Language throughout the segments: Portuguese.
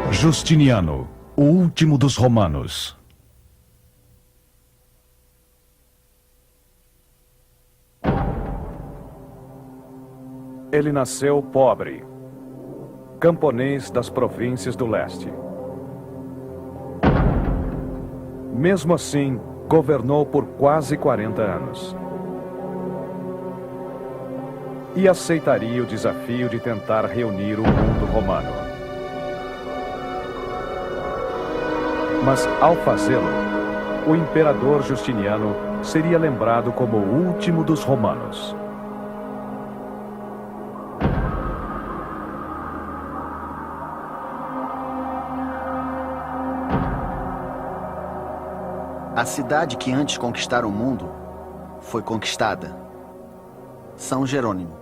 Justiniano, o último dos romanos. Ele nasceu pobre, camponês das províncias do leste. Mesmo assim, governou por quase 40 anos. E aceitaria o desafio de tentar reunir o mundo romano. Mas, ao fazê-lo, o imperador Justiniano seria lembrado como o último dos romanos. A cidade que antes conquistara o mundo foi conquistada. São Jerônimo.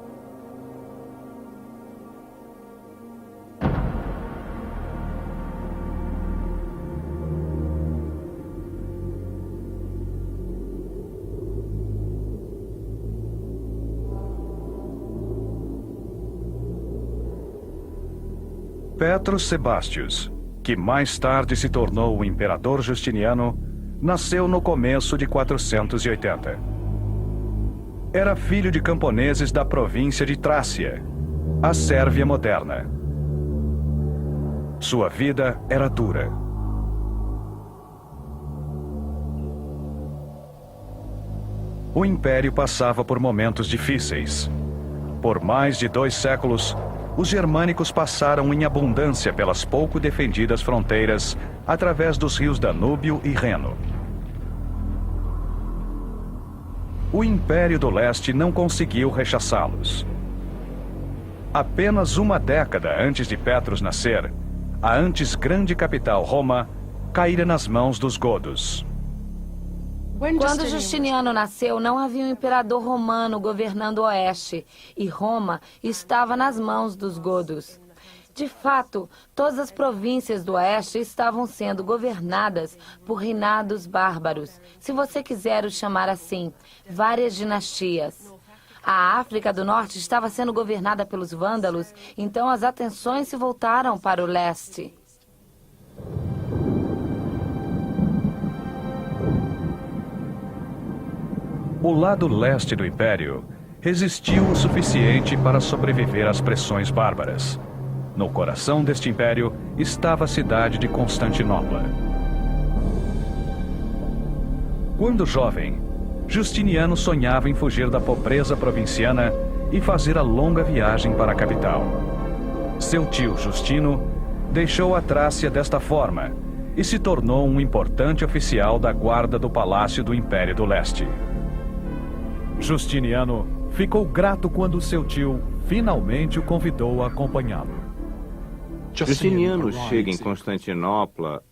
Petrus Sebastius, que mais tarde se tornou o imperador Justiniano, nasceu no começo de 480. Era filho de camponeses da província de Trácia, a Sérvia moderna. Sua vida era dura. O império passava por momentos difíceis. Por mais de 2 séculos, os germânicos passaram em abundância pelas pouco defendidas fronteiras através dos rios Danúbio e Reno. O Império do Leste não conseguiu rechaçá-los. Apenas uma década antes de Petrus nascer, a antes grande capital Roma caíra nas mãos dos godos. Quando Justiniano nasceu, não havia um imperador romano governando o oeste, e Roma estava nas mãos dos godos. De fato, todas as províncias do oeste estavam sendo governadas por reinados bárbaros, se você quiser os chamar assim, várias dinastias. A África do Norte estava sendo governada pelos vândalos, então as atenções se voltaram para o leste. O lado leste do Império resistiu o suficiente para sobreviver às pressões bárbaras. No coração deste império estava a cidade de Constantinopla. Quando jovem, Justiniano sonhava em fugir da pobreza provinciana e fazer a longa viagem para a capital. Seu tio Justino deixou a Trácia desta forma e se tornou um importante oficial da guarda do Palácio do Império do Leste. Justiniano ficou grato quando seu tio finalmente o convidou a acompanhá-lo. Justiniano chega em Constantinopla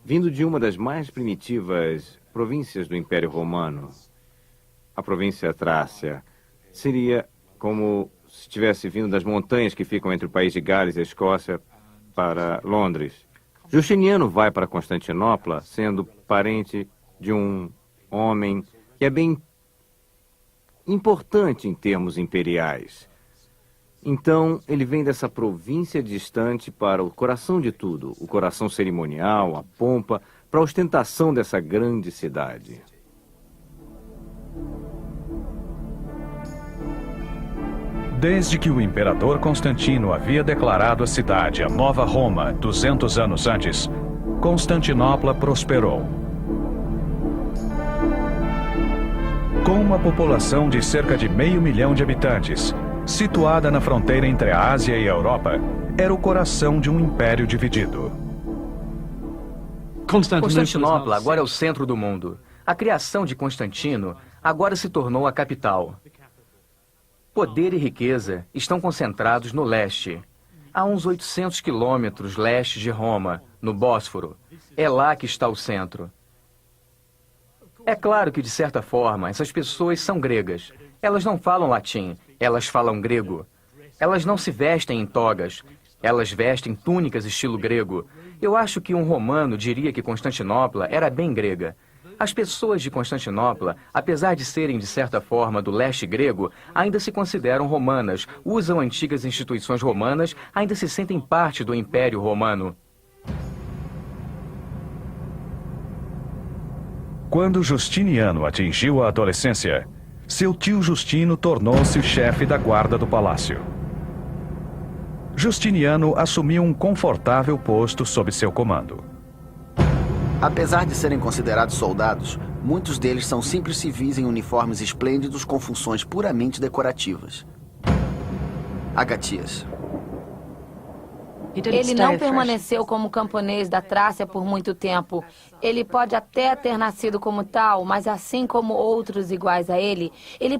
vindo de uma das mais primitivas províncias do Império Romano. A província Trácia seria como se tivesse vindo das montanhas que ficam entre o país de Gales e a Escócia para Londres. Justiniano vai para Constantinopla sendo parente de um homem que é bem importante em termos imperiais. Então, ele vem dessa província distante para o coração de tudo, o coração cerimonial, a pompa, para a ostentação dessa grande cidade. Desde que o imperador Constantino havia declarado a cidade a Nova Roma 200 anos antes, Constantinopla prosperou. Com uma população de cerca de 500 mil de habitantes, situada na fronteira entre a Ásia e a Europa, era o coração de um império dividido. Constantinopla agora é o centro do mundo. A criação de Constantino agora se tornou a capital. Poder e riqueza estão concentrados no leste. A uns 800 quilômetros leste de Roma, no Bósforo. É lá que está o centro. É claro que, de certa forma, essas pessoas são gregas. Elas não falam latim, elas falam grego. Elas não se vestem em togas, elas vestem túnicas estilo grego. Eu acho que um romano diria que Constantinopla era bem grega. As pessoas de Constantinopla, apesar de serem de certa forma do leste grego, ainda se consideram romanas, usam antigas instituições romanas, ainda se sentem parte do Império Romano. Quando Justiniano atingiu a adolescência, seu tio Justino tornou-se o chefe da guarda do palácio. Justiniano assumiu um confortável posto sob seu comando. Apesar de serem considerados soldados, muitos deles são simples civis em uniformes esplêndidos com funções puramente decorativas. Agatias. Ele não permaneceu como camponês da Trácia por muito tempo. Ele pode até ter nascido como tal, mas assim como outros iguais a ele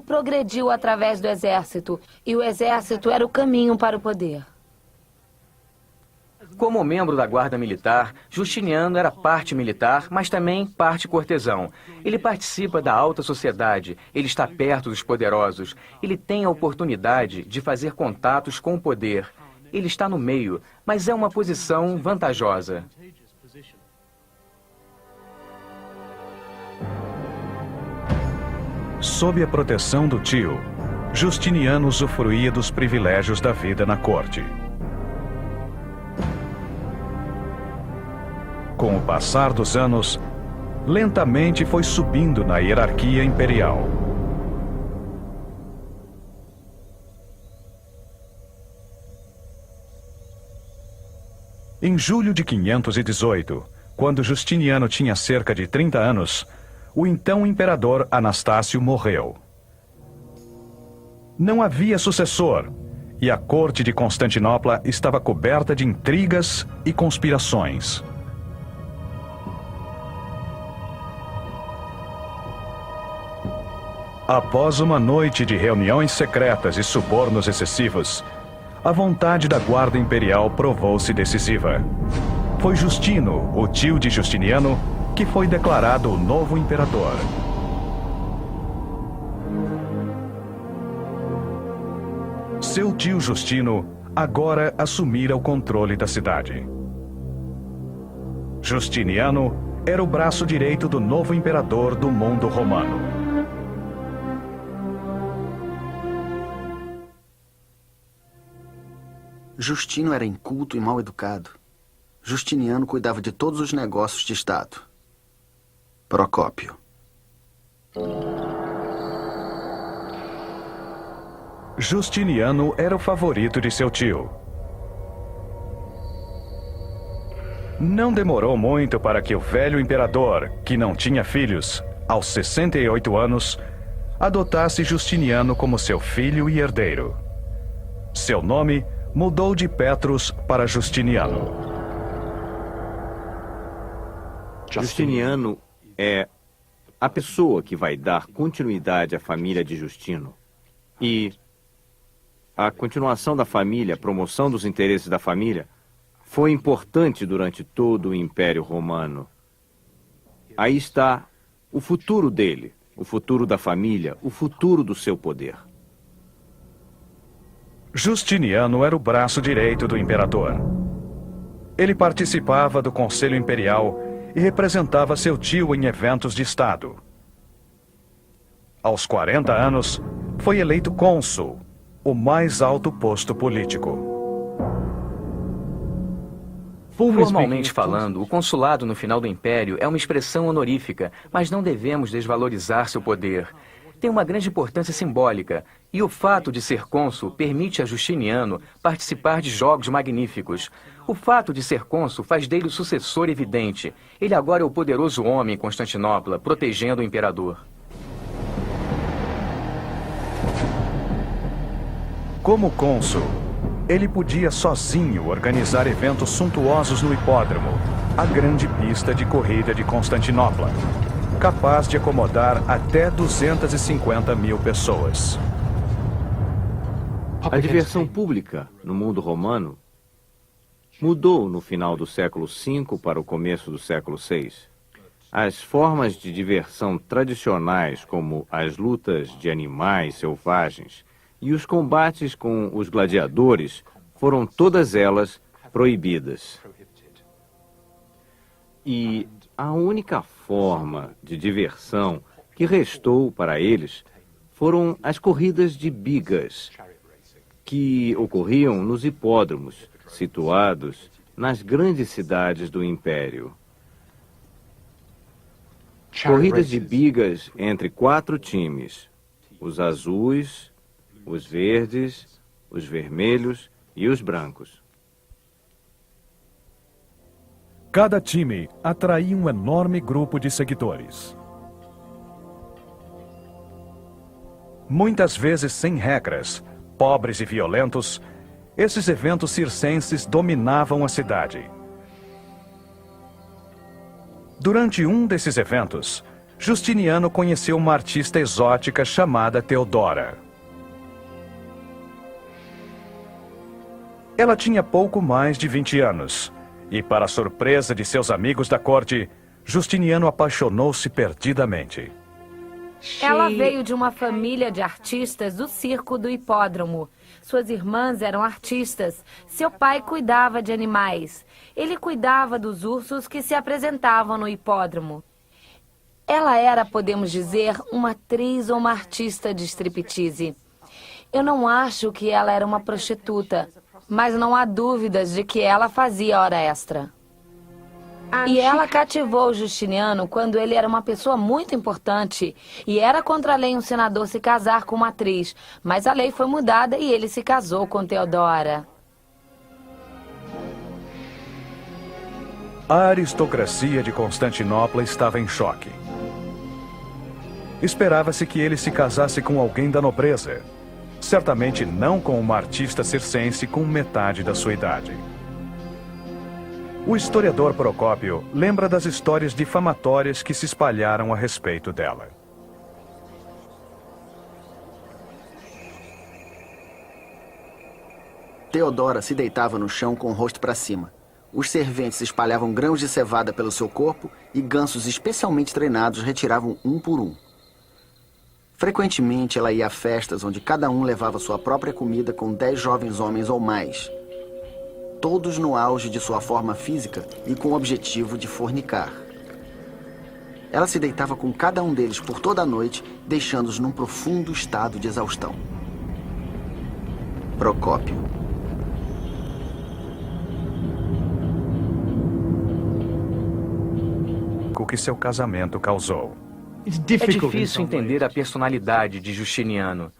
progrediu através do exército. E o exército era o caminho para o poder. Como membro da guarda militar, Justiniano era parte militar, mas também parte cortesão. Ele participa da alta sociedade, ele está perto dos poderosos, ele tem a oportunidade de fazer contatos com o poder. Ele está no meio, mas é uma posição vantajosa. Sob a proteção do tio, Justiniano usufruía dos privilégios da vida na corte. Com o passar dos anos, lentamente foi subindo na hierarquia imperial. Em julho de 518, quando Justiniano tinha cerca de 30 anos, o então imperador Anastácio morreu. Não havia sucessor, e a corte de Constantinopla estava coberta de intrigas e conspirações. Após uma noite de reuniões secretas e subornos excessivos, a vontade da guarda imperial provou-se decisiva. Foi Justino, o tio de Justiniano, que foi declarado o novo imperador. Seu tio Justino agora assumira o controle da cidade. Justiniano era o braço direito do novo imperador do mundo romano. Justino era inculto e mal educado. Justiniano cuidava de todos os negócios de Estado. Procópio. Justiniano era o favorito de seu tio. Não demorou muito para que o velho imperador, que não tinha filhos, aos 68 anos, adotasse Justiniano como seu filho e herdeiro. Seu nome mudou de Petrus para Justiniano. Justiniano é a pessoa que vai dar continuidade à família de Justino. E a continuação da família, a promoção dos interesses da família, foi importante durante todo o Império Romano. Aí está o futuro dele, o futuro da família, o futuro do seu poder. Justiniano era o braço direito do imperador. Ele participava do Conselho Imperial e representava seu tio em eventos de Estado. Aos 40 anos, foi eleito cônsul, o mais alto posto político. Formalmente falando, o consulado no final do Império é uma expressão honorífica, mas não devemos desvalorizar seu poder. Tem uma grande importância simbólica, e o fato de ser cônsul permite a Justiniano participar de jogos magníficos. O fato de ser cônsul faz dele o sucessor evidente. Ele agora é o poderoso homem em Constantinopla, protegendo o imperador. Como cônsul, ele podia sozinho organizar eventos suntuosos no hipódromo, a grande pista de corrida de Constantinopla, capaz de acomodar até 250 mil pessoas. A diversão pública no mundo romano mudou no final do século V para o começo do século VI. As formas de diversão tradicionais, como as lutas de animais selvagens e os combates com os gladiadores, foram todas elas proibidas. E a única forma de diversão que restou para eles foram as corridas de bigas, que ocorriam nos hipódromos, situados nas grandes cidades do Império. Corridas de bigas entre 4 times: os azuis, os verdes, os vermelhos e os brancos. Cada time atraía um enorme grupo de seguidores. Muitas vezes sem regras, pobres e violentos, esses eventos circenses dominavam a cidade. Durante um desses eventos, Justiniano conheceu uma artista exótica chamada Teodora. Ela tinha pouco mais de 20 anos, e para surpresa de seus amigos da corte, Justiniano apaixonou-se perdidamente. Ela veio de uma família de artistas do circo do hipódromo. Suas irmãs eram artistas. Seu pai cuidava de animais. Ele cuidava dos ursos que se apresentavam no hipódromo. Ela era, podemos dizer, uma atriz ou uma artista de striptease. Eu não acho que ela era uma prostituta, mas não há dúvidas de que ela fazia hora extra. E ela cativou Justiniano quando ele era uma pessoa muito importante. E era contra a lei um senador se casar com uma atriz. Mas a lei foi mudada e ele se casou com Teodora. A aristocracia de Constantinopla estava em choque. Esperava-se que ele se casasse com alguém da nobreza. Certamente não com uma artista circense com metade da sua idade. O historiador Procópio lembra das histórias difamatórias que se espalharam a respeito dela. Teodora se deitava no chão com o rosto para cima. Os serventes espalhavam grãos de cevada pelo seu corpo e gansos especialmente treinados retiravam um por um. Frequentemente ela ia a festas onde cada um levava sua própria comida com 10 jovens homens ou mais, todos no auge de sua forma física e com o objetivo de fornicar. Ela se deitava com cada um deles por toda a noite, deixando-os num profundo estado de exaustão. Procópio. O que seu casamento causou. É difícil entender a personalidade de Justiniano.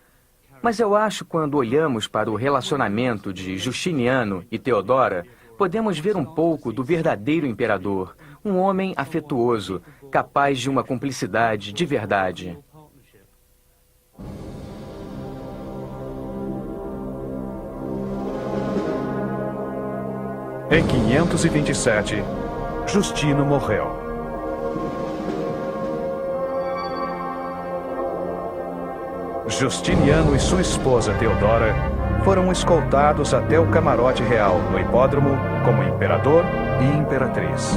Mas eu acho que quando olhamos para o relacionamento de Justiniano e Teodora, podemos ver um pouco do verdadeiro imperador, um homem afetuoso, capaz de uma cumplicidade de verdade. Em 527, Justino morreu. Justiniano e sua esposa Teodora foram escoltados até o camarote real no hipódromo como imperador e imperatriz.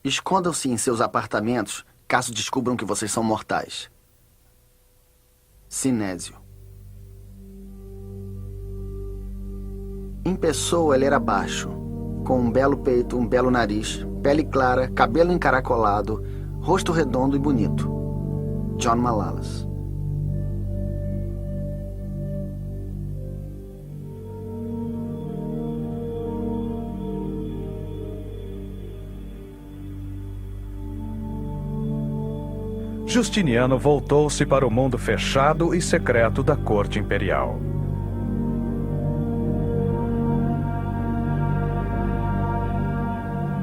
Escondam-se em seus apartamentos caso descubram que vocês são mortais. Sinésio. Em pessoa ele era baixo, com um belo peito, um belo nariz, pele clara, cabelo encaracolado, rosto redondo e bonito. John Malalas. Justiniano voltou-se para o mundo fechado e secreto da corte imperial.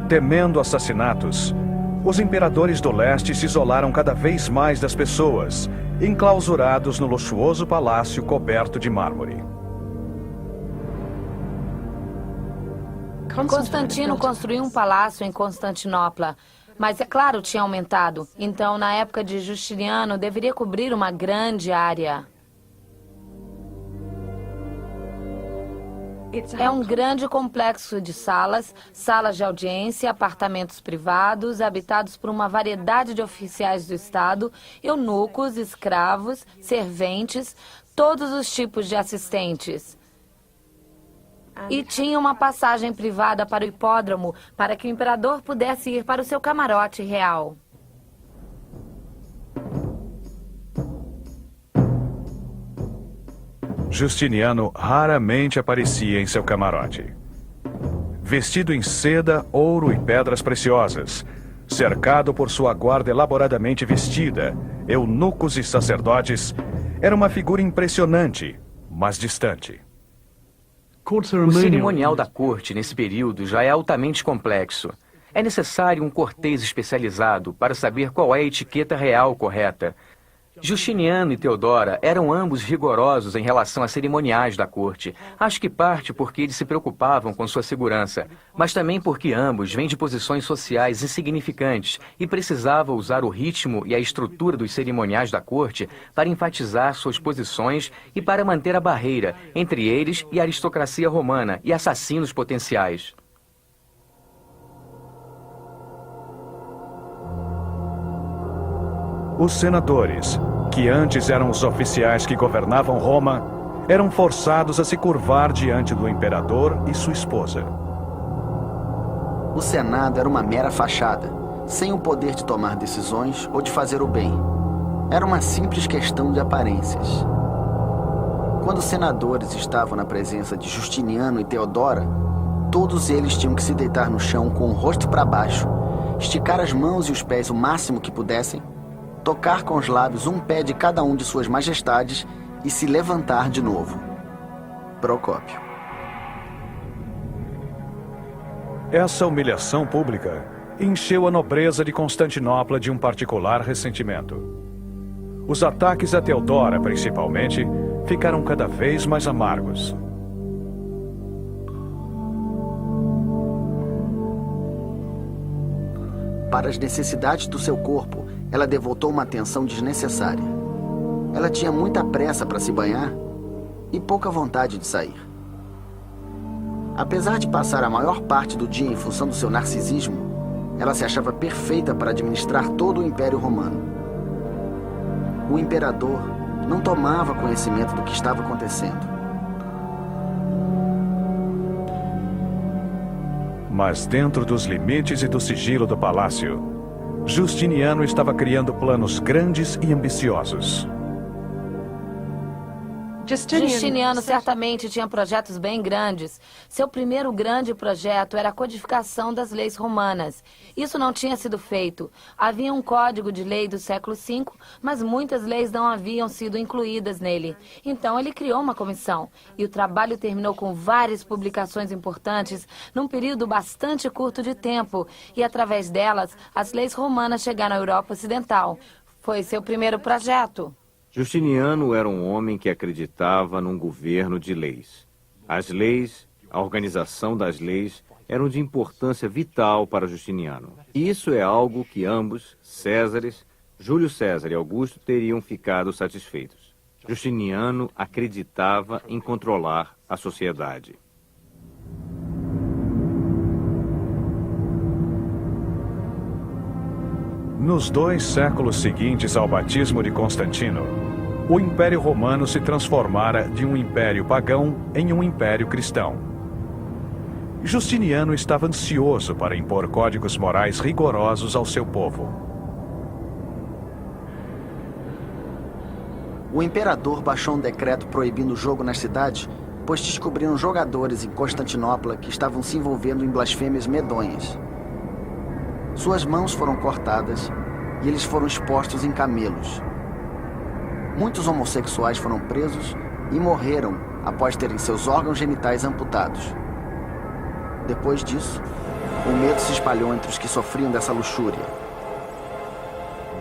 Temendo assassinatos, os imperadores do leste se isolaram cada vez mais das pessoas, enclausurados no luxuoso palácio coberto de mármore. Constantino construiu um palácio em Constantinopla, mas é claro, tinha aumentado. Então, na época de Justiniano, deveria cobrir uma grande área. É um grande complexo de salas, salas de audiência, apartamentos privados, habitados por uma variedade de oficiais do Estado, eunucos, escravos, serventes, todos os tipos de assistentes. E tinha uma passagem privada para o hipódromo para que o imperador pudesse ir para o seu camarote real. Justiniano raramente aparecia em seu camarote. Vestido em seda, ouro e pedras preciosas, cercado por sua guarda elaboradamente vestida, eunucos e sacerdotes, era uma figura impressionante, mas distante. O cerimonial da corte nesse período já é altamente complexo. É necessário um cortês especializado para saber qual é a etiqueta real correta. Justiniano e Teodora eram ambos rigorosos em relação a cerimoniais da corte. Acho que parte porque eles se preocupavam com sua segurança, mas também porque ambos vêm de posições sociais insignificantes e precisavam usar o ritmo e a estrutura dos cerimoniais da corte para enfatizar suas posições e para manter a barreira entre eles e a aristocracia romana e assassinos potenciais. Os senadores, que antes eram os oficiais que governavam Roma, eram forçados a se curvar diante do imperador e sua esposa. O Senado era uma mera fachada, sem o poder de tomar decisões ou de fazer o bem. Era uma simples questão de aparências. Quando os senadores estavam na presença de Justiniano e Teodora, todos eles tinham que se deitar no chão com o rosto para baixo, esticar as mãos e os pés o máximo que pudessem, tocar com os lábios um pé de cada um de suas majestades e se levantar de novo. Procópio. Essa humilhação pública encheu a nobreza de Constantinopla de um particular ressentimento. Os ataques a Teodora, principalmente, ficaram cada vez mais amargos. Para as necessidades do seu corpo, ela devotou uma atenção desnecessária. Ela tinha muita pressa para se banhar e pouca vontade de sair. Apesar de passar a maior parte do dia em função do seu narcisismo, ela se achava perfeita para administrar todo o Império Romano. O imperador não tomava conhecimento do que estava acontecendo. Mas dentro dos limites e do sigilo do palácio, Justiniano estava criando planos grandes e ambiciosos. Justiniano certamente tinha projetos bem grandes. Seu primeiro grande projeto era a codificação das leis romanas. Isso não tinha sido feito. Havia um código de lei do século V, mas muitas leis não haviam sido incluídas nele. Então ele criou uma comissão. E o trabalho terminou com várias publicações importantes num período bastante curto de tempo. E através delas, as leis romanas chegaram à Europa Ocidental. Foi seu primeiro projeto. Justiniano era um homem que acreditava num governo de leis. As leis, a organização das leis, eram de importância vital para Justiniano. E isso é algo que ambos, Césares, Júlio César e Augusto, teriam ficado satisfeitos. Justiniano acreditava em controlar a sociedade. Nos 2 séculos seguintes ao batismo de Constantino, o Império Romano se transformara de um império pagão em um império cristão. Justiniano estava ansioso para impor códigos morais rigorosos ao seu povo. O imperador baixou um decreto proibindo o jogo nas cidades, pois descobriram jogadores em Constantinopla que estavam se envolvendo em blasfêmias medonhas. Suas mãos foram cortadas e eles foram expostos em camelos. Muitos homossexuais foram presos e morreram após terem seus órgãos genitais amputados. Depois disso, o medo se espalhou entre os que sofriam dessa luxúria.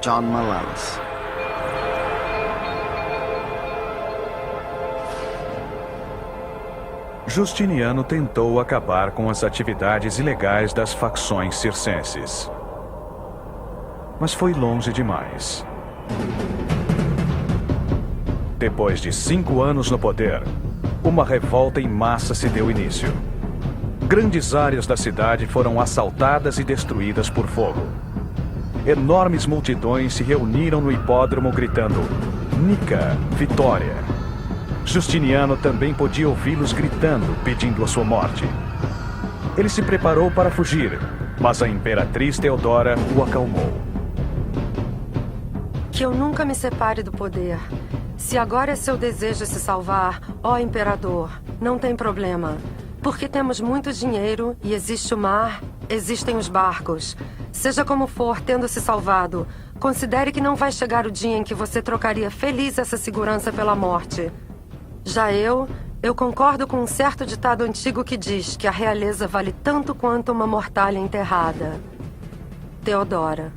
John Malalas. Justiniano tentou acabar com as atividades ilegais das facções circenses. Mas foi longe demais. Depois de 5 anos no poder, uma revolta em massa se deu início. Grandes áreas da cidade foram assaltadas e destruídas por fogo. Enormes multidões se reuniram no hipódromo gritando: Nica, vitória! Justiniano também podia ouvi-los gritando, pedindo a sua morte. Ele se preparou para fugir, mas a imperatriz Teodora o acalmou. Que eu nunca me separe do poder. Se agora é seu desejo se salvar, ó imperador, não tem problema. Porque temos muito dinheiro e existe o mar, existem os barcos. Seja como for, tendo se salvado, considere que não vai chegar o dia em que você trocaria feliz essa segurança pela morte. Já eu concordo com um certo ditado antigo que diz que a realeza vale tanto quanto uma mortalha enterrada. Teodora.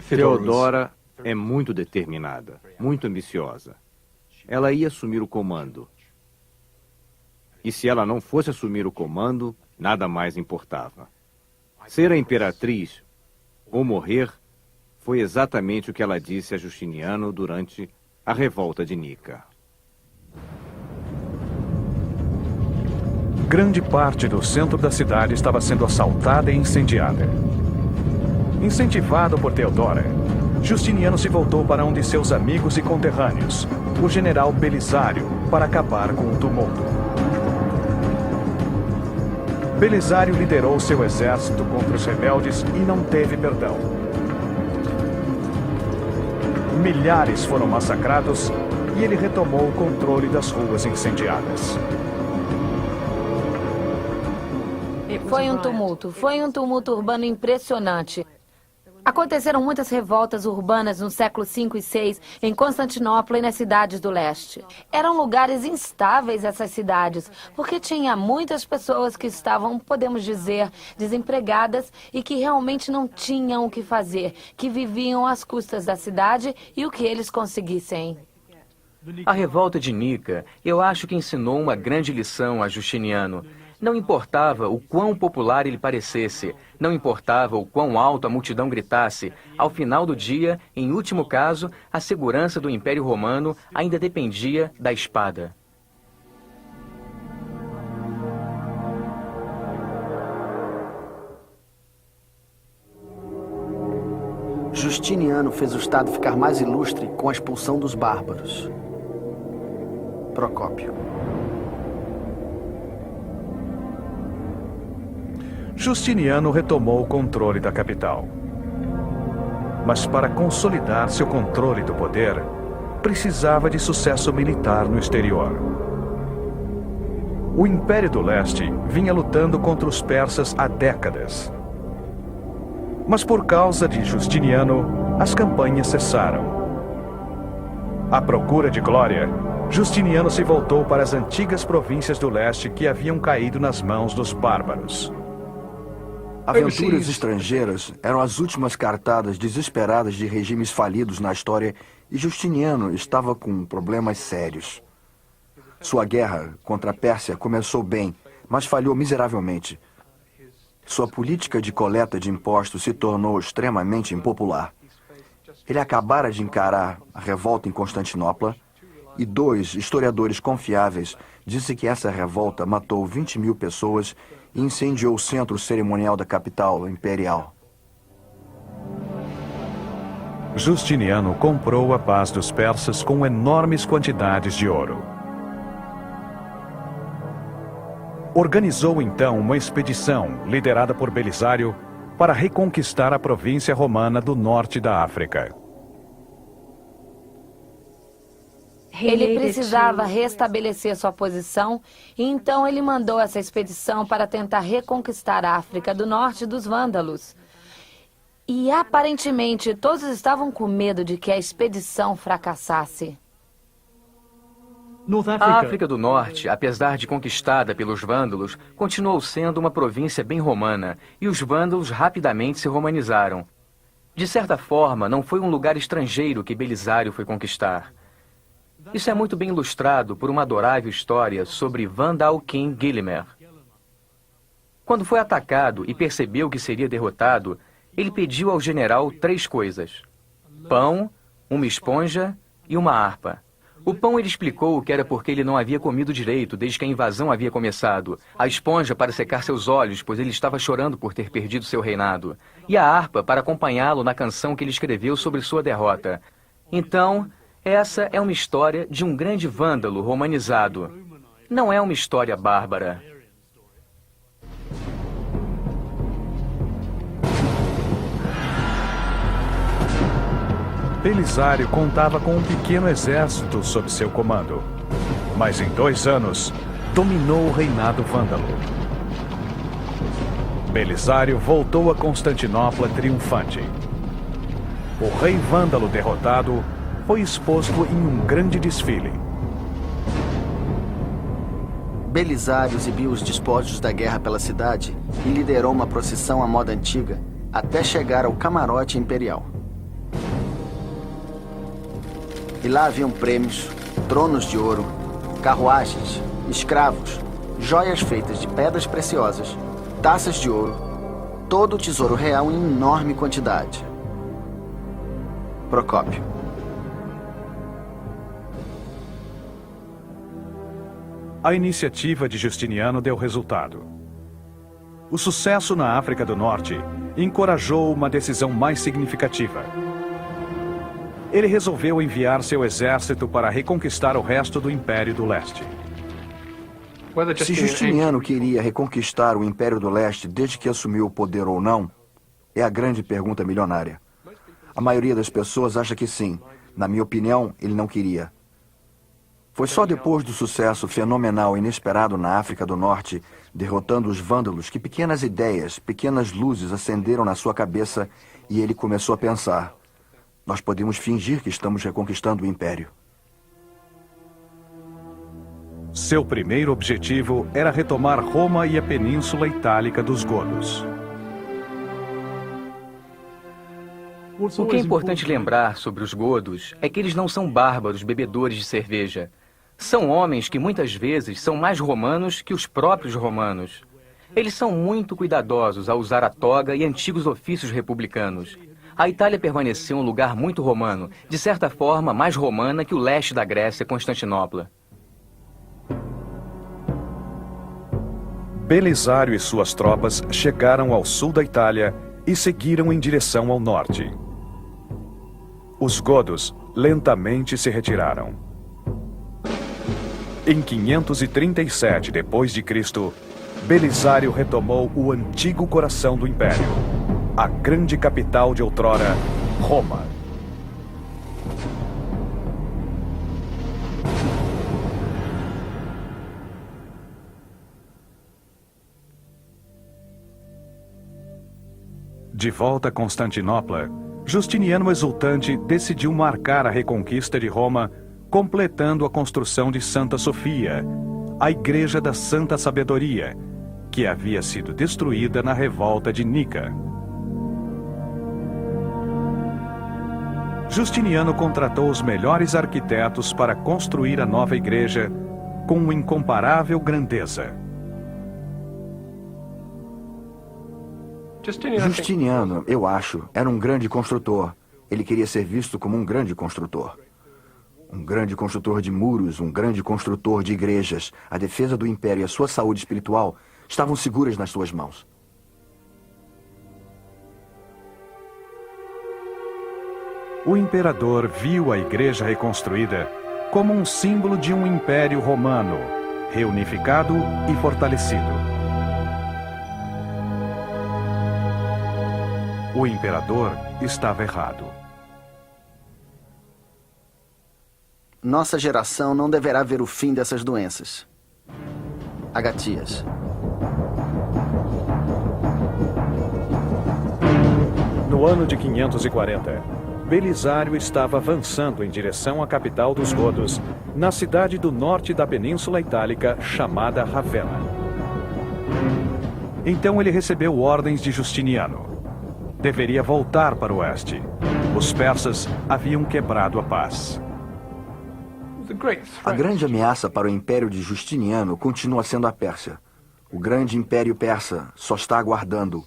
Teodora é muito determinada, muito ambiciosa. Ela ia assumir o comando. E se ela não fosse assumir o comando, nada mais importava. Ser a imperatriz ou morrer foi exatamente o que ela disse a Justiniano durante a revolta de Nica. Grande parte do centro da cidade estava sendo assaltada e incendiada. Incentivado por Teodora, Justiniano se voltou para um de seus amigos e conterrâneos, o general Belisário, para acabar com o tumulto. Belisário liderou seu exército contra os rebeldes e não teve perdão. Milhares foram massacrados e ele retomou o controle das ruas incendiadas. Foi um tumulto urbano impressionante. Aconteceram muitas revoltas urbanas no século V e VI em Constantinopla e nas cidades do leste. Eram lugares instáveis essas cidades, porque tinha muitas pessoas que estavam, podemos dizer, desempregadas e que realmente não tinham o que fazer, que viviam às custas da cidade e o que eles conseguissem. A revolta de Nica, eu acho que ensinou uma grande lição a Justiniano. Não importava o quão popular ele parecesse, não importava o quão alto a multidão gritasse, ao final do dia, em último caso, a segurança do Império Romano ainda dependia da espada. Justiniano fez o Estado ficar mais ilustre com a expulsão dos bárbaros. Procópio. Justiniano retomou o controle da capital. Mas para consolidar seu controle do poder, precisava de sucesso militar no exterior. O Império do Leste vinha lutando contra os persas há décadas. Mas por causa de Justiniano, as campanhas cessaram. À procura de glória, Justiniano se voltou para as antigas províncias do leste que haviam caído nas mãos dos bárbaros. Aventuras estrangeiras eram as últimas cartadas desesperadas de regimes falidos na história e Justiniano estava com problemas sérios. Sua guerra contra a Pérsia começou bem, mas falhou miseravelmente. Sua política de coleta de impostos se tornou extremamente impopular. Ele acabara de encarar a revolta em Constantinopla e 2 historiadores confiáveis dizem que essa revolta matou 20.000 pessoas e incendiou o centro cerimonial da capital imperial. Justiniano comprou a paz dos persas com enormes quantidades de ouro. Organizou então uma expedição, liderada por Belisário, para reconquistar a província romana do norte da África. Ele precisava restabelecer sua posição e então ele mandou essa expedição para tentar reconquistar a África do Norte dos vândalos. E aparentemente todos estavam com medo de que a expedição fracassasse. A África do Norte, apesar de conquistada pelos vândalos, continuou sendo uma província bem romana e os vândalos rapidamente se romanizaram. De certa forma, não foi um lugar estrangeiro que Belisário foi conquistar. Isso é muito bem ilustrado por uma adorável história sobre Vandal King Gilimer. Quando foi atacado e percebeu que seria derrotado, ele pediu ao general 3 coisas: pão, uma esponja e uma harpa. O pão ele explicou que era porque ele não havia comido direito desde que a invasão havia começado. A esponja para secar seus olhos, pois ele estava chorando por ter perdido seu reinado. E a harpa para acompanhá-lo na canção que ele escreveu sobre sua derrota. Então, Essa é uma história de um grande vândalo romanizado. Não é uma história bárbara. Belisário contava com um pequeno exército sob seu comando, mas em 2 anos dominou o reinado vândalo. Belisário voltou a Constantinopla triunfante. O rei vândalo derrotado foi exposto em um grande desfile. Belisário exibiu os despojos da guerra pela cidade e liderou uma procissão à moda antiga até chegar ao camarote imperial. E lá haviam prêmios, tronos de ouro, carruagens, escravos, joias feitas de pedras preciosas, taças de ouro, todo o tesouro real em enorme quantidade. Procópio. A iniciativa de Justiniano deu resultado. O sucesso na África do Norte encorajou uma decisão mais significativa. Ele resolveu enviar seu exército para reconquistar o resto do Império do Leste. Se Justiniano queria reconquistar o Império do Leste desde que assumiu o poder ou não, é a grande pergunta milionária. A maioria das pessoas acha que sim. Na minha opinião, ele não queria. Foi só depois do sucesso fenomenal e inesperado na África do Norte, derrotando os vândalos, que pequenas ideias, pequenas luzes acenderam na sua cabeça e ele começou a pensar: nós podemos fingir que estamos reconquistando o Império. Seu primeiro objetivo era retomar Roma e a Península Itálica dos Godos. O que é importante lembrar sobre os godos é que eles não são bárbaros bebedores de cerveja. São homens que muitas vezes são mais romanos que os próprios romanos. Eles são muito cuidadosos ao usar a toga e antigos ofícios republicanos. A Itália permaneceu um lugar muito romano, de certa forma mais romana que o leste da Grécia, Constantinopla. Belisário e suas tropas chegaram ao sul da Itália e seguiram em direção ao norte. Os godos lentamente se retiraram. Em 537 d.C., Belisário retomou o antigo coração do Império, a grande capital de outrora, Roma. De volta a Constantinopla, Justiniano exultante decidiu marcar a reconquista de Roma, completando a construção de Santa Sofia, a Igreja da Santa Sabedoria, que havia sido destruída na revolta de Nica. Justiniano contratou os melhores arquitetos para construir a nova igreja com incomparável grandeza. Justiniano, eu acho, era um grande construtor. Ele queria ser visto como um grande construtor. Um grande construtor de muros, um grande construtor de igrejas. A defesa do Império e a sua saúde espiritual estavam seguras nas suas mãos. O imperador viu a igreja reconstruída como um símbolo de um império romano, reunificado e fortalecido. O imperador estava errado. Nossa geração não deverá ver o fim dessas doenças. Agatias. No ano de 540, Belisário estava avançando em direção à capital dos godos, na cidade do norte da Península Itálica, chamada Ravenna. Então ele recebeu ordens de Justiniano. Deveria voltar para o oeste. Os persas haviam quebrado a paz. A grande ameaça para o Império de Justiniano continua sendo a Pérsia. O grande Império Persa só está aguardando,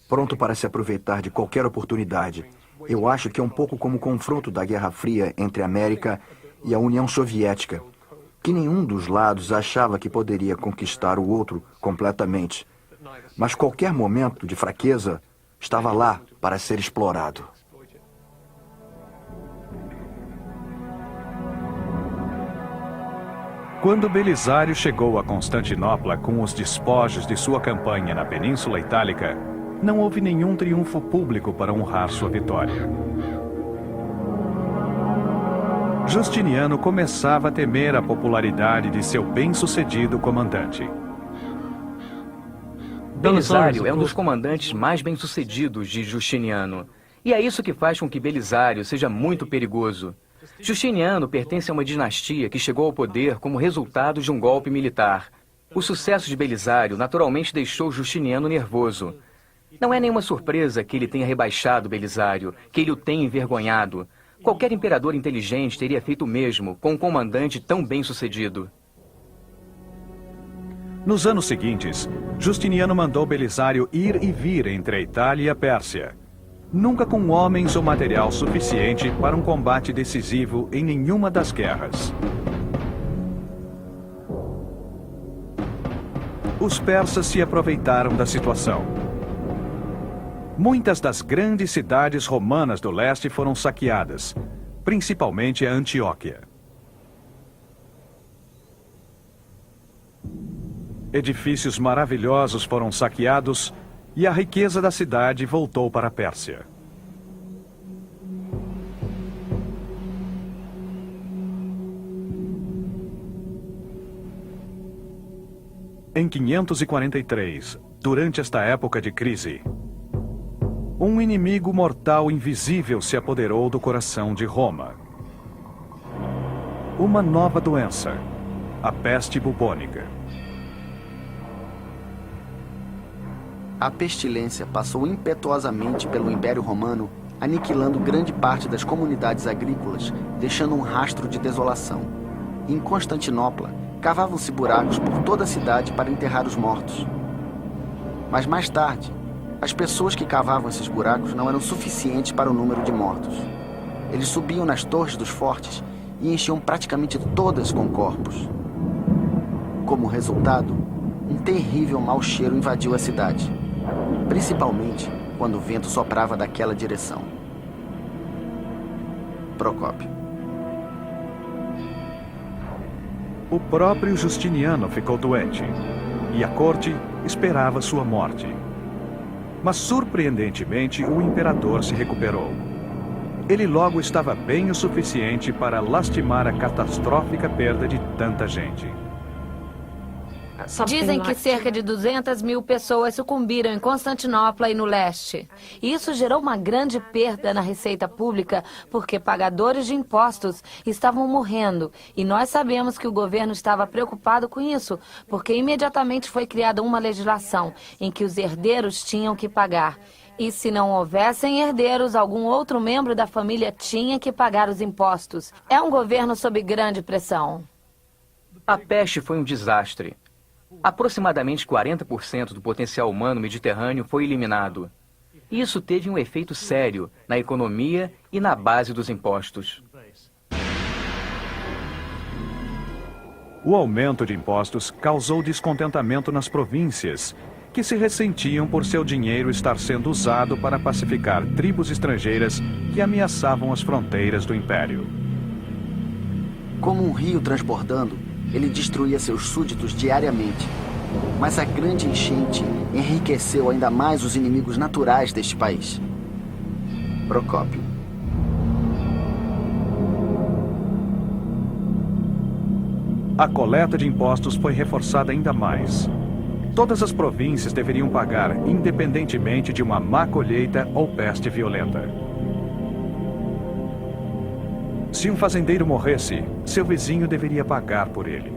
pronto para se aproveitar de qualquer oportunidade. Eu acho que é um pouco como o confronto da Guerra Fria entre a América e a União Soviética, que nenhum dos lados achava que poderia conquistar o outro completamente. Mas qualquer momento de fraqueza estava lá para ser explorado. Quando Belisário chegou a Constantinopla com os despojos de sua campanha na Península Itálica, não houve nenhum triunfo público para honrar sua vitória. Justiniano começava a temer a popularidade de seu bem-sucedido comandante. Belisário é um dos comandantes mais bem-sucedidos de Justiniano. E é isso que faz com que Belisário seja muito perigoso. Justiniano pertence a uma dinastia que chegou ao poder como resultado de um golpe militar. O sucesso de Belisário naturalmente deixou Justiniano nervoso. Não é nenhuma surpresa que ele tenha rebaixado Belisário, que ele o tenha envergonhado. Qualquer imperador inteligente teria feito o mesmo com um comandante tão bem-sucedido. Nos anos seguintes, Justiniano mandou Belisário ir e vir entre a Itália e a Pérsia, nunca com homens ou material suficiente para um combate decisivo em nenhuma das guerras. Os persas se aproveitaram da situação. Muitas das grandes cidades romanas do leste foram saqueadas, principalmente a Antioquia. Edifícios maravilhosos foram saqueados e a riqueza da cidade voltou para a Pérsia. Em 543, durante esta época de crise, um inimigo mortal invisível se apoderou do coração de Roma. Uma nova doença, a peste bubônica. A pestilência passou impetuosamente pelo Império Romano, aniquilando grande parte das comunidades agrícolas, deixando um rastro de desolação. Em Constantinopla, cavavam-se buracos por toda a cidade para enterrar os mortos. Mas mais tarde, as pessoas que cavavam esses buracos não eram suficientes para o número de mortos. Eles subiam nas torres dos fortes e enchiam praticamente todas com corpos. Como resultado, um terrível mau cheiro invadiu a cidade, principalmente quando o vento soprava daquela direção. Procópio. O próprio Justiniano ficou doente e a corte esperava sua morte. Mas, surpreendentemente, o imperador se recuperou. Ele logo estava bem o suficiente para lastimar a catastrófica perda de tanta gente. Dizem que cerca de 200 mil pessoas sucumbiram em Constantinopla e no leste. Isso gerou uma grande perda na receita pública, porque pagadores de impostos estavam morrendo. E nós sabemos que o governo estava preocupado com isso, porque imediatamente foi criada uma legislação em que os herdeiros tinham que pagar. E se não houvessem herdeiros, algum outro membro da família tinha que pagar os impostos. É um governo sob grande pressão. A peste foi um desastre. Aproximadamente 40% do potencial humano mediterrâneo foi eliminado. Isso teve um efeito sério na economia e na base dos impostos. O aumento de impostos causou descontentamento nas províncias, que se ressentiam por seu dinheiro estar sendo usado para pacificar tribos estrangeiras que ameaçavam as fronteiras do império. Como um rio transbordando, ele destruía seus súditos diariamente. Mas a grande enchente enriqueceu ainda mais os inimigos naturais deste país. Procópio. A coleta de impostos foi reforçada ainda mais. Todas as províncias deveriam pagar, independentemente de uma má colheita ou peste violenta. Se um fazendeiro morresse, seu vizinho deveria pagar por ele.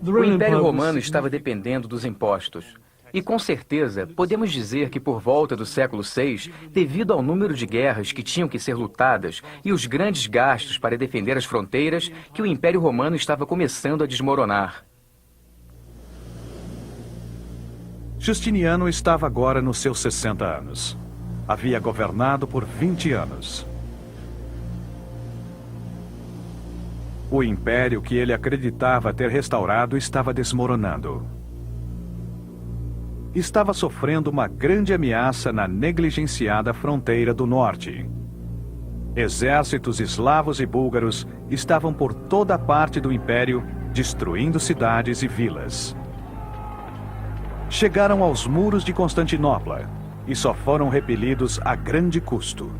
O Império Romano estava dependendo dos impostos. E com certeza, podemos dizer que por volta do século VI, devido ao número de guerras que tinham que ser lutadas e os grandes gastos para defender as fronteiras, que o Império Romano estava começando a desmoronar. Justiniano estava agora nos seus 60 anos. Havia governado por 20 anos. O império que ele acreditava ter restaurado estava desmoronando. Estava sofrendo uma grande ameaça na negligenciada fronteira do norte. Exércitos eslavos e búlgaros estavam por toda parte do império, destruindo cidades e vilas. Chegaram aos muros de Constantinopla e só foram repelidos a grande custo.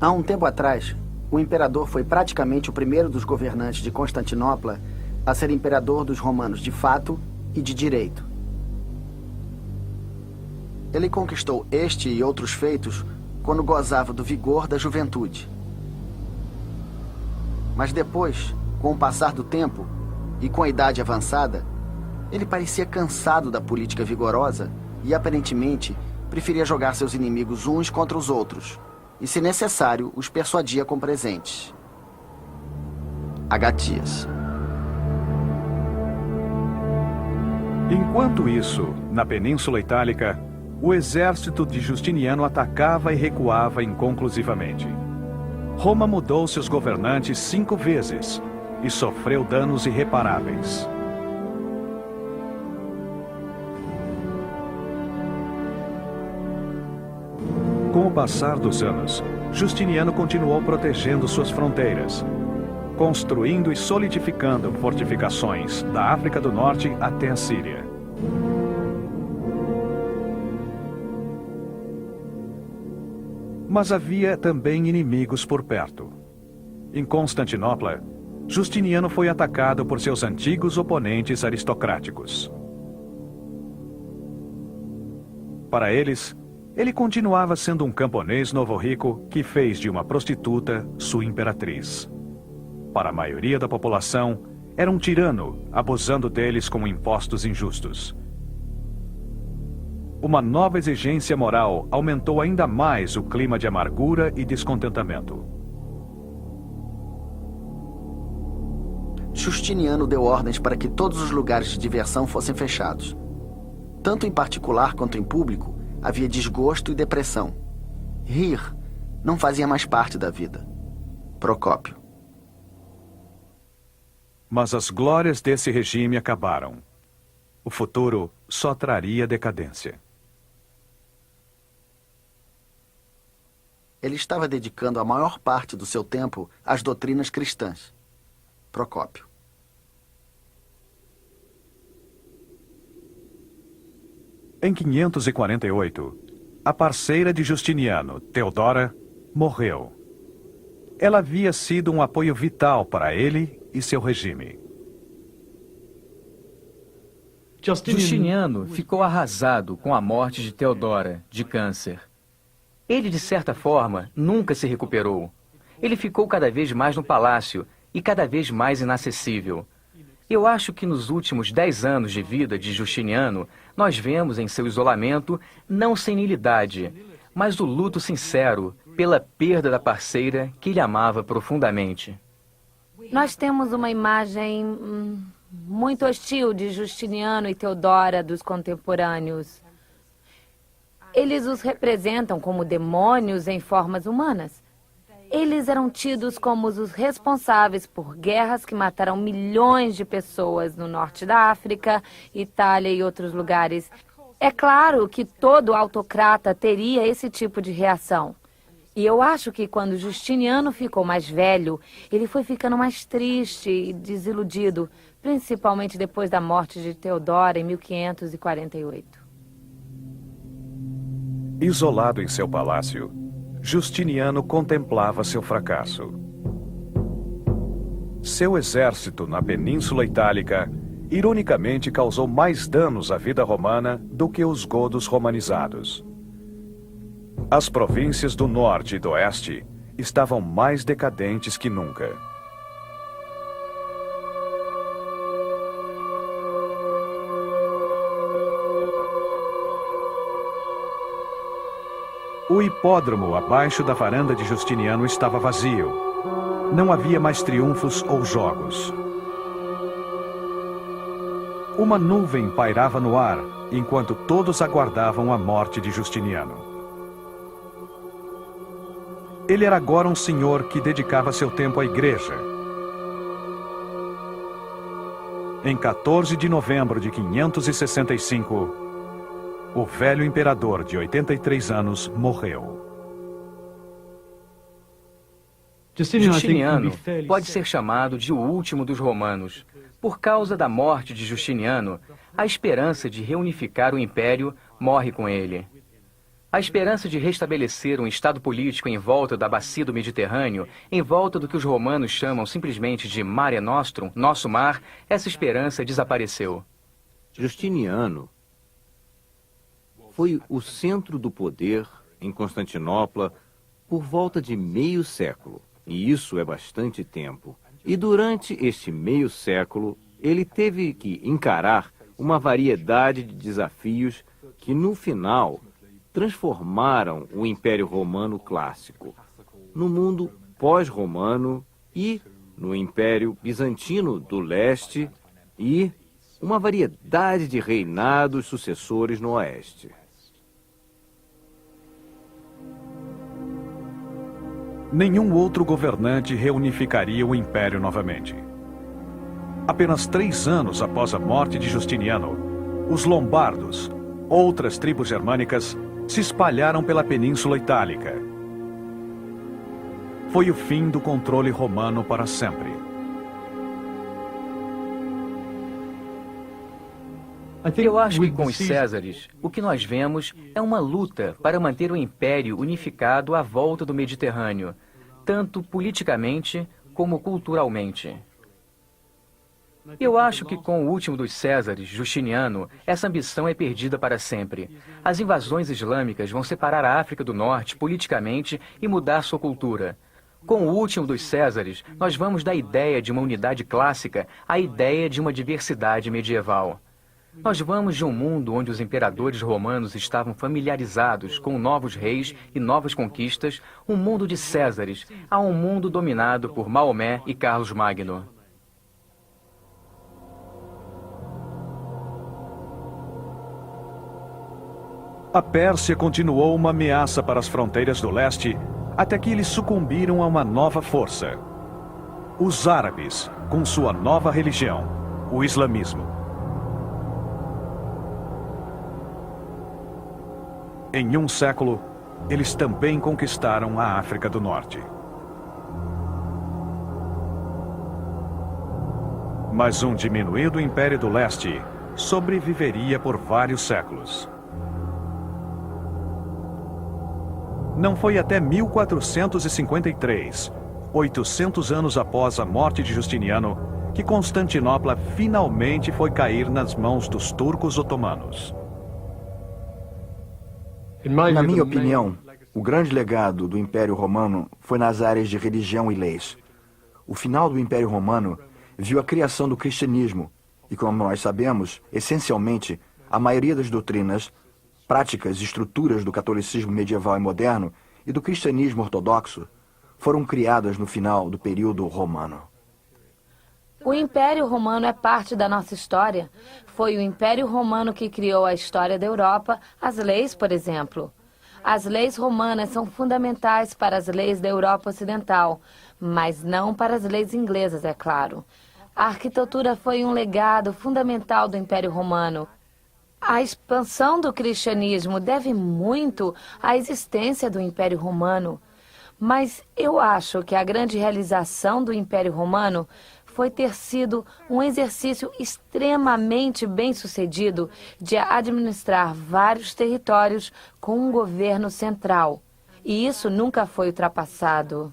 Há um tempo atrás, o imperador foi praticamente o primeiro dos governantes de Constantinopla a ser imperador dos romanos de fato e de direito. Ele conquistou este e outros feitos quando gozava do vigor da juventude. Mas depois, com o passar do tempo e com a idade avançada, ele parecia cansado da política vigorosa e, aparentemente, preferia jogar seus inimigos uns contra os outros e, se necessário, os persuadia com presentes. Agatias. Enquanto isso, na Península Itálica, o exército de Justiniano atacava e recuava inconclusivamente. Roma mudou seus governantes 5 vezes e sofreu danos irreparáveis. Com o passar dos anos, Justiniano continuou protegendo suas fronteiras, construindo e solidificando fortificações da África do Norte até a Síria. Mas havia também inimigos por perto. Em Constantinopla, Justiniano foi atacado por seus antigos oponentes aristocráticos. Para eles, ele continuava sendo um camponês novo rico que fez de uma prostituta sua imperatriz. Para a maioria da população, era um tirano, abusando deles com impostos injustos. Uma nova exigência moral aumentou ainda mais o clima de amargura e descontentamento. Justiniano deu ordens para que todos os lugares de diversão fossem fechados. Tanto em particular quanto em público, havia desgosto e depressão. Rir não fazia mais parte da vida. Procópio. Mas as glórias desse regime acabaram. O futuro só traria decadência. Ele estava dedicando a maior parte do seu tempo às doutrinas cristãs. Procópio. Em 548, a parceira de Justiniano, Teodora, morreu. Ela havia sido um apoio vital para ele e seu regime. Justiniano ficou arrasado com a morte de Teodora, de câncer. Ele, de certa forma, nunca se recuperou. Ele ficou cada vez mais no palácio e cada vez mais inacessível. Eu acho que nos últimos 10 anos de vida de Justiniano, nós vemos em seu isolamento não senilidade, mas o luto sincero pela perda da parceira que ele amava profundamente. Nós temos uma imagem muito hostil de Justiniano e Teodora dos contemporâneos. Eles os representam como demônios em formas humanas. Eles eram tidos como os responsáveis por guerras que mataram milhões de pessoas no norte da África, Itália e outros lugares. É claro que todo autocrata teria esse tipo de reação. E eu acho que quando Justiniano ficou mais velho, ele foi ficando mais triste e desiludido, principalmente depois da morte de Teodora em 1548. Isolado em seu palácio, Justiniano contemplava seu fracasso. Seu exército na Península Itálica, ironicamente, causou mais danos à vida romana do que os godos romanizados. As províncias do norte e do oeste estavam mais decadentes que nunca. O hipódromo abaixo da varanda de Justiniano estava vazio. Não havia mais triunfos ou jogos. Uma nuvem pairava no ar, enquanto todos aguardavam a morte de Justiniano. Ele era agora um senhor que dedicava seu tempo à igreja. Em 14 de novembro de 565, o velho imperador de 83 anos morreu. Justiniano pode ser chamado de o último dos romanos. Por causa da morte de Justiniano, a esperança de reunificar o império morre com ele. A esperança de restabelecer um estado político em volta da bacia do Mediterrâneo, em volta do que os romanos chamam simplesmente de Mare Nostrum, nosso mar, essa esperança desapareceu. Justiniano foi o centro do poder em Constantinopla por volta de meio século. E isso é bastante tempo. E durante este meio século, ele teve que encarar uma variedade de desafios que, no final, transformaram o Império Romano clássico no mundo pós-romano e no Império Bizantino do Leste e uma variedade de reinados sucessores no Oeste. Nenhum outro governante reunificaria o império novamente. Apenas 3 anos após a morte de Justiniano, os lombardos, outras tribos germânicas, se espalharam pela Península Itálica. Foi o fim do controle romano para sempre. Eu acho que com os Césares, o que nós vemos é uma luta para manter o império unificado à volta do Mediterrâneo, tanto politicamente como culturalmente. Eu acho que com o último dos Césares, Justiniano, essa ambição é perdida para sempre. As invasões islâmicas vão separar a África do Norte politicamente e mudar sua cultura. Com o último dos Césares, nós vamos da ideia de uma unidade clássica à ideia de uma diversidade medieval. Nós vamos de um mundo onde os imperadores romanos estavam familiarizados com novos reis e novas conquistas, um mundo de Césares, a um mundo dominado por Maomé e Carlos Magno. A Pérsia continuou uma ameaça para as fronteiras do leste até que eles sucumbiram a uma nova força. Os árabes, com sua nova religião, o islamismo. Em um século, eles também conquistaram a África do Norte. Mas um diminuído Império do Leste sobreviveria por vários séculos. Não foi até 1453, 800 anos após a morte de Justiniano, que Constantinopla finalmente foi cair nas mãos dos turcos otomanos. Na minha opinião, o grande legado do Império Romano foi nas áreas de religião e leis. O final do Império Romano viu a criação do cristianismo e, como nós sabemos, essencialmente, a maioria das doutrinas, práticas e estruturas do catolicismo medieval e moderno e do cristianismo ortodoxo foram criadas no final do período romano. O Império Romano é parte da nossa história. Foi o Império Romano que criou a história da Europa, as leis, por exemplo. As leis romanas são fundamentais para as leis da Europa Ocidental, mas não para as leis inglesas, é claro. A arquitetura foi um legado fundamental do Império Romano. A expansão do cristianismo deve muito à existência do Império Romano. Mas eu acho que a grande realização do Império Romano foi ter sido um exercício extremamente bem-sucedido de administrar vários territórios com um governo central. E isso nunca foi ultrapassado.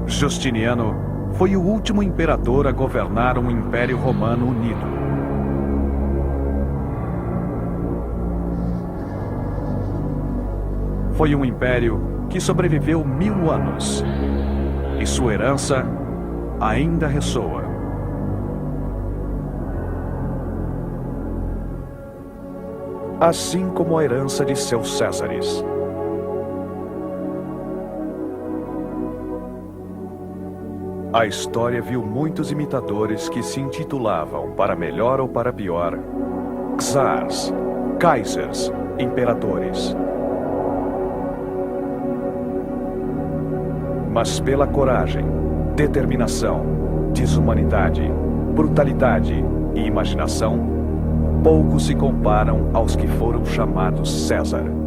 Justiniano foi o último imperador a governar um Império Romano unido. Foi um império que sobreviveu 1000 anos e sua herança ainda ressoa. Assim como a herança de seus Césares. A história viu muitos imitadores que se intitulavam, para melhor ou para pior, czars, kaisers, imperadores. Mas pela coragem, determinação, desumanidade, brutalidade e imaginação, poucos se comparam aos que foram chamados César.